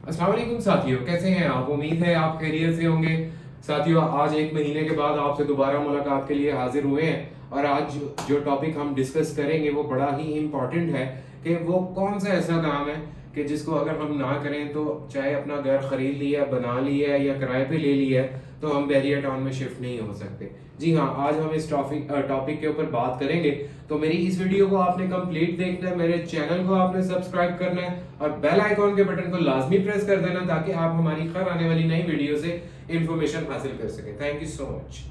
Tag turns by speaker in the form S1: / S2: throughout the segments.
S1: अस्सलाम वालेकुम साथियों, कैसे हैं आप? उम्मीद है आप खैरियत से होंगे। साथियों, आज एक महीने के बाद आपसे दोबारा मुलाकात के लिए हाजिर हुए हैं और आज जो टॉपिक हम डिस्कस करेंगे वो बड़ा ही इम्पोर्टेंट है कि वो कौन सा ऐसा काम है कि जिसको अगर हम ना करें तो चाहे अपना घर खरीद लिया, बना लिया या किराए पे ले लिया है तो हम बैरियर टाउन में शिफ्ट नहीं हो सकते। जी हाँ, आज हम इस टॉपिक के ऊपर बात करेंगे। तो मेरी इस वीडियो को आपने कंप्लीट देखना है, मेरे चैनल को आपने सब्सक्राइब करना है और बेल आइकॉन के बटन को लाजमी प्रेस कर देना ताकि आप हमारी हर आने वाली नई वीडियो से इंफॉर्मेशन हासिल कर सकें। Thank you so much.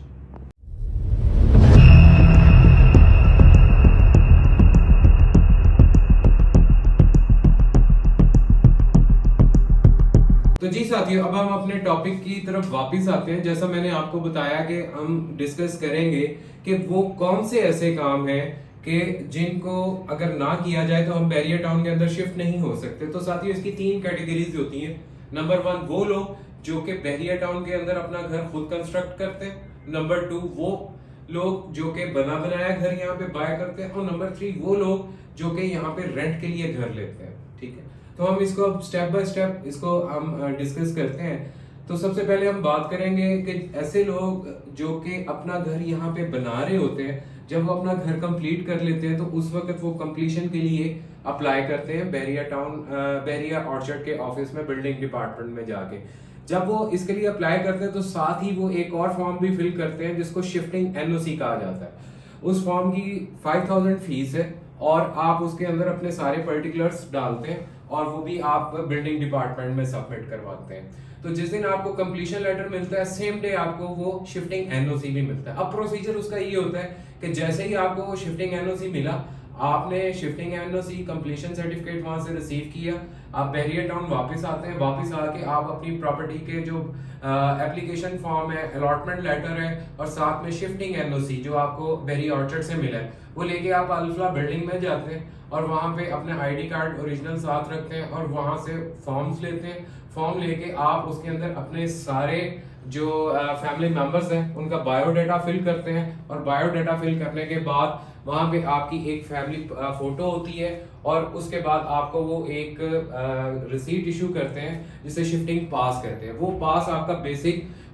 S1: तो जी साथियों, अब हम अपने टॉपिक की तरफ वापस आते हैं। जैसा मैंने आपको बताया कि हम डिस्कस करेंगे कि वो कौन से ऐसे काम हैं कि जिनको अगर ना किया जाए तो हम बैरियर टाउन के अंदर शिफ्ट नहीं हो सकते। तो साथियों, इसकी तीन कैटेगरीज होती हैं। नंबर वन, वो लोग जो कि बैरियर टाउन के अंदर अपना घर खुद कंस्ट्रक्ट करते हैं। नंबर टू, वो लोग जो कि बना बनाया घर यहाँ पे बाय करते हैं। और नंबर थ्री, वो लोग जो कि यहाँ पे रेंट के लिए घर लेते हैं। ठीक है, तो हम इसको अब स्टेप बाय स्टेप इसको हम डिस्कस करते हैं। तो सबसे पहले हम बात करेंगे कि ऐसे लोग जो कि अपना घर यहाँ पे बना रहे होते हैं, जब वो अपना घर कंप्लीट कर लेते हैं तो उस वक्त वो कंप्लीशन के लिए अप्लाई करते हैं बैरिया ऑर्चर्ड के ऑफिस में, बिल्डिंग डिपार्टमेंट में जाके। जब वो इसके लिए अप्लाई करते हैं तो साथ ही वो एक और फॉर्म भी फिल करते हैं जिसको शिफ्टिंग एनओसी कहा जाता है। उस फॉर्म की 5000 फीस है और आप उसके अंदर अपने सारे पर्टिकुलर्स डालते हैं और वो भी आप बिल्डिंग डिपार्टमेंट में सबमिट करवाते हैं। तो जिस दिन आपको कंप्लीशन लेटर मिलता है, सेम डे आपको वो शिफ्टिंग एनओसी भी मिलता है। अब प्रोसीजर उसका ये होता है कि जैसे ही आपको वो शिफ्टिंग एनओसी मिला, आपने शिफ्टिंग एनओसी कंप्लीशन सर्टिफिकेट वहां से रिसीव किया, आप बैरियर टाउन वापस आते हैं। वापस आके आप अपनी प्रॉपर्टी के जो एप्लीकेशन फॉर्म है, अलॉटमेंट लेटर है और साथ में शिफ्टिंग एनओसी जो आपको बैरियर ऑर्चर्ड से मिला है, वो लेके आप अल्फला बिल्डिंग में जाते हैं और वहां पे अपने आईडी कार्ड ओरिजिनल साथ रखते हैं और वहां से फॉर्म्स लेते हैं। फॉर्म लेके आप उसके अंदर अपने सारे जो फैमिली मेंबर्स हैं उनका बायोडाटा फिल करते हैं और बायोडाटा फिल करने के बाद वहां पे आपकी एक फैमिली फोटो होती है और उसके बाद आपको वो एक रिसीट इशू करते हैं जिसे शिफ्टिंग पास कहते हैं। वो पास आपका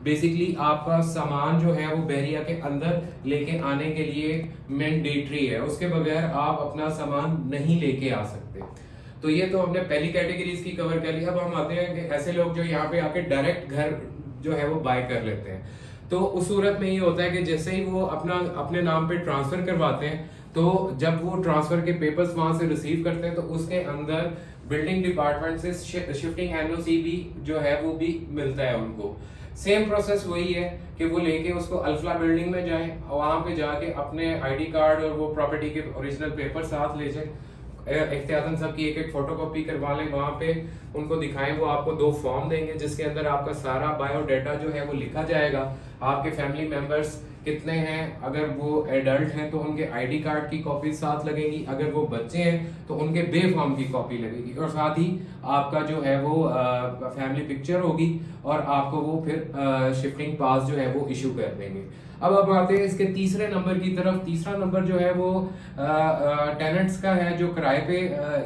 S1: बेसिकली आपका सामान जो है वो बैरिया के अंदर लेके आने के लिए मैंडेटरी है, उसके बगैर आप अपना सामान नहीं लेके आ सकते। तो ये तो हमने पहली कैटेगरीज की कवर कर ली। अब हम आते हैं कि ऐसे लोग जो यहाँ पे आके डायरेक्ट घर जो है वो बाय कर लेते हैं। तो उस सूरत में ये होता है कि जैसे ही वो अपने नाम पे ट्रांसफर करवाते हैं, तो जब वो ट्रांसफर के पेपर्स वहां से रिसीव करते हैं तो उसके अंदर बिल्डिंग डिपार्टमेंट से शिफ्टिंग एनओसी भी जो है वो भी मिलता है उनको। सेम प्रोसेस वही है कि वो लेके उसको अल्फला बिल्डिंग में जाएं, वहां पे जाके अपने आईडी कार्ड और वो प्रॉपर्टी के ओरिजिनल पेपर साथ ले जाएं, एहतियातन सबकी एक एक फोटोकॉपी करवा लें, वहां पे उनको दिखाएं। वो आपको दो फॉर्म देंगे जिसके अंदर आपका सारा बायोडाटा जो है वो लिखा जाएगा। आपके फैमिली मेंबर्स कितने हैं, अगर वो एडल्ट हैं तो उनके आईडी कार्ड की कॉपी साथ लगेगी, अगर वो बच्चे हैं तो उनके बे फॉर्म की कॉपी लगेगी और साथ ही आपका जो है वो फैमिली पिक्चर होगी और आपको वो फिर शिफ्टिंग पास जो है वो इशू कर देंगे। अब आते हैं इसके तीसरे नंबर की तरफ। तीसरा नंबर जो है वो टेनेंट्स का है जो किराए पे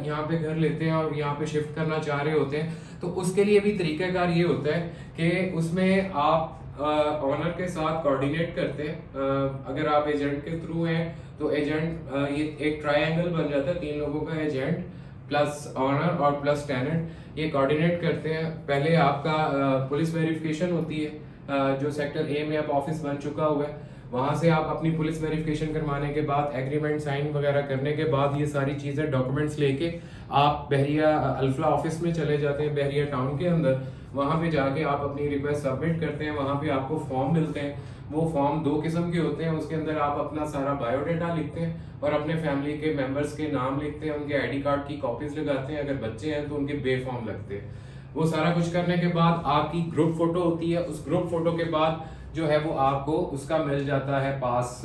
S1: यहाँ पे घर लेते हैं और यहाँ पे शिफ्ट करना चाह रहे होते हैं। तो उसके लिए भी तरीकाकार ये होता है कि उसमें आप ऑनर के साथ कोऑर्डिनेट करते हैं। अगर आप एजेंट के थ्रू हैं तो एजेंट ये एक ट्रायंगल बन जाता है, तीन लोगों का, एजेंट प्लस ऑनर और प्लस टेनेंट, ये कोऑर्डिनेट करते हैं। पहले आपका पुलिस वेरिफिकेशन होती है, जो सेक्टर ए में अब ऑफिस बन चुका हुआ है, वहां से आप अपनी पुलिस वेरिफिकेशन करवाने के बाद एग्रीमेंट साइन वगैरह करने के बाद ये सारी चीजें डॉक्यूमेंट्स लेके आप बहरिया अल्फला ऑफिस में चले जाते हैं बहरिया टाउन के अंदर। वहां पे जाके आप अपनी रिक्वेस्ट सबमिट करते हैं, वहां पे आपको फॉर्म मिलते हैं। वो फॉर्म दो किस्म के होते हैं, उसके अंदर आप अपना सारा बायोडाटा लिखते हैं और अपने फैमिली के मेंबर्स के नाम लिखते हैं, उनके आईडी कार्ड की कॉपीज लगाते हैं, अगर बच्चे हैं तो उनके बे फॉर्म लगते हैं। वो सारा कुछ करने के बाद आपकी ग्रुप फोटो होती है, उस ग्रुप फोटो के बाद जो है वो आपको उसका मिल जाता है पास,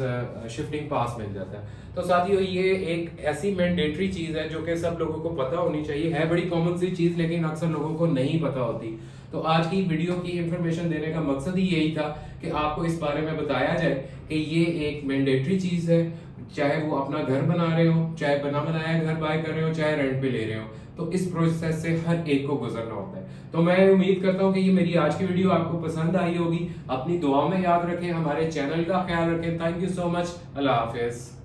S1: शिफ्टिंग पास मिल जाता है। तो साथियों, ये एक ऐसी मैंडेटरी चीज है जो कि सब लोगों को पता होनी चाहिए। है बड़ी कॉमन सी चीज लेकिन अक्सर लोगों को नहीं पता होती। तो आज की वीडियो की इंफॉर्मेशन देने का मकसद ही यही था कि आपको इस बारे में बताया जाए कि ये एक मैंडेटरी चीज है चाहे वो अपना घर बना रहे हो, चाहे बना बनाया घर बाय कर रहे हो, चाहे रेंट पे ले रहे हो, तो इस प्रोसेस से हर एक को गुजरना होता है। तो मैं उम्मीद करता हूँ कि ये मेरी आज की वीडियो आपको पसंद आई होगी। अपनी दुआ में याद रखें, हमारे चैनल का ख्याल रखें। Thank you so much. Allah Hafiz.